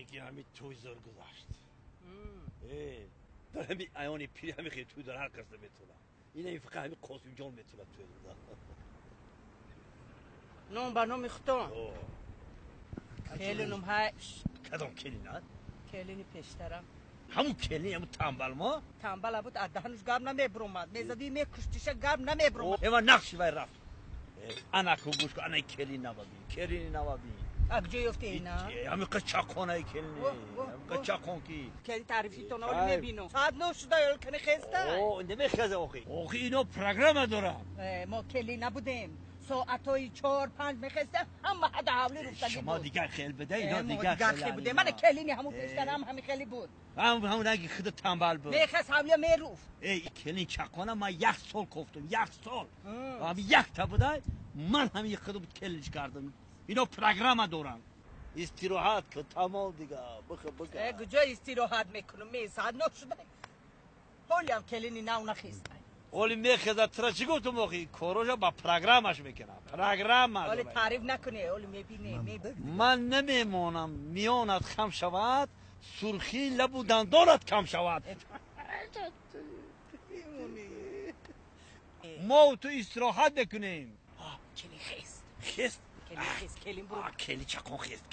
میگه همین توی زار گذاشت داره همین ایانی پیری همین خیلی توی داره هر کس نمیتونه اینه فقط همین قاسم جان میتونه توی داره نوم با نوم اختون خیلی نوم های کدام کلی نه؟ کلینی پیشترم همون کلی همون تنبل ما؟ تنبل بود ادهانش گرم نمیبرومد میزدی میکشتیش گرم نمیبرومد اما نقشی باید رفت انا که گوش کن انا کلی نوابی اگجای افته اینا همین قچاقونه کلی قچاقون کی کلی تعریفی تو نولی میبینم ساعت نو شده یل کنی خسته نمیخزه آخی اینو پروگرام دارم ما کلی نبودیم ساعتای 4-5 میخسته همه حدا حولی رو شما دیگر خیل بده اینا دیگر خیل بوده من کلینی همون پیشترم همین خیلی بود همون نگی خود تنبل بود میخست حولی میروف ای کلین چاقونه ما 1 سال گفتم 1 سال همین 1 تا بوده من همین خود کلیش کردم اینا پروگرام دارم استراحت کن تمام دیگه بخ کجا استراحت میکنم ساعت 9 شده حالی هم کلینی نو نخسته اولی میخزه ترا چی گفتم آخی کوروشا با پروگرامش میکنم پروگرام اولی تعریف نکنه اولی میبینه من نمیمونم میانت کم شود سرخی لبو دندانت کم شود ما و تو استراحت بکنیم کلی خست کلی برو کلی چاقون خست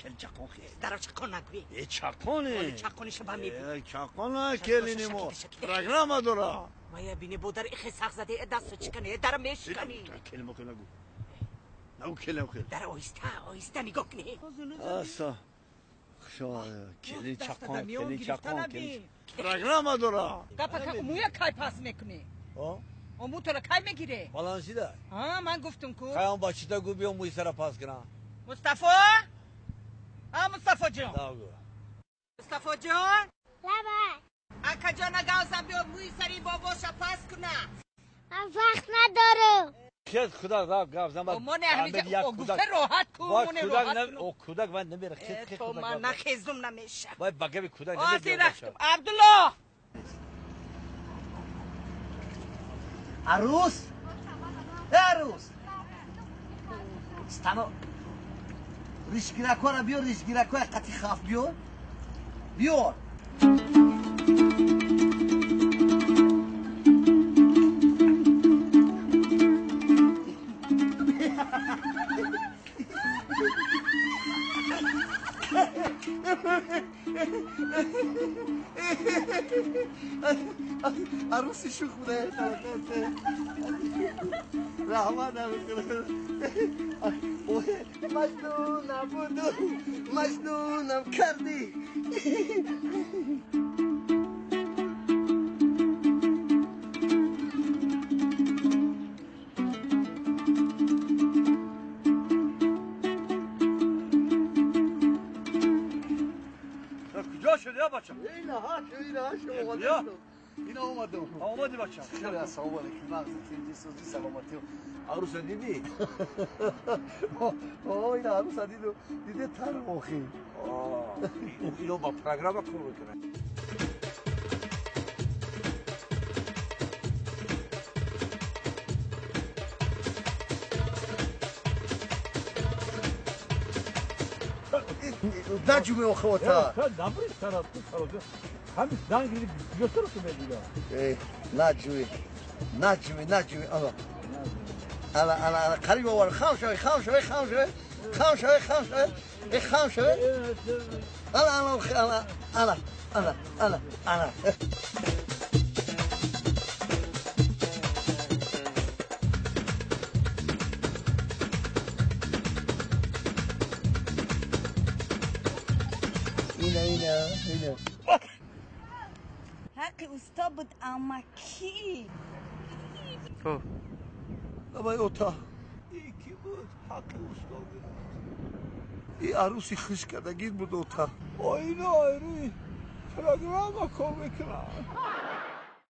درو چاقون نگوی چاقونه اولی چاقونش با میبود چاقونه کلی نیمو پروگرام دارم ما یه بینی بودر ایخی ساق زده دستو چکنه درم میشکنی کلمه که نگو کلمه در آیسته نگاه کنی آسا شما کلی چاقون پروگرام دارم گپا که موی کای پاس میکنی امو تو را کای میگیره بالانسی ده من گفتم کو خیام با چیتا گو بیام موی سر پاس کنم مصطفی مصطفی جان مصطفی جان لبا اکا جان گاوزم بیا موی سری باباشا پاس کنه من وقت ندارم خیلی خدا گاوزم با امونه همیشه گفته راحت کن امونه راحت کن او کودک من نمیره خیلی تو من نخیزم نمیشه باید بگه بی کودک نمیره عبدالله عروس استانو ریشگیرکو را بیار ریشگیرکو قطی خاف بیار عروسی شو خوده رحمت مجنونم کردی کجا شدی ها بچه؟ اینا اومدم آمدی بچه خیلی السلام علیکم مغزت اینجا سوزی سلامتی و عروس دیدی؟ این عروس دیده تر موخی اینو با پروگرام کن بکنه نجومی اخواتا نبرید سرات همین زنگ گیری بیشتر رو بگیرم نجومی انا قریب وار خام شوی انا اینه حق اوستا بود اما کی؟ اما اوتا این کی بود؟ حق اوستا بود این عروسی خوش کردگی بود اوتا اینا ایروی پروگرام کن میکنم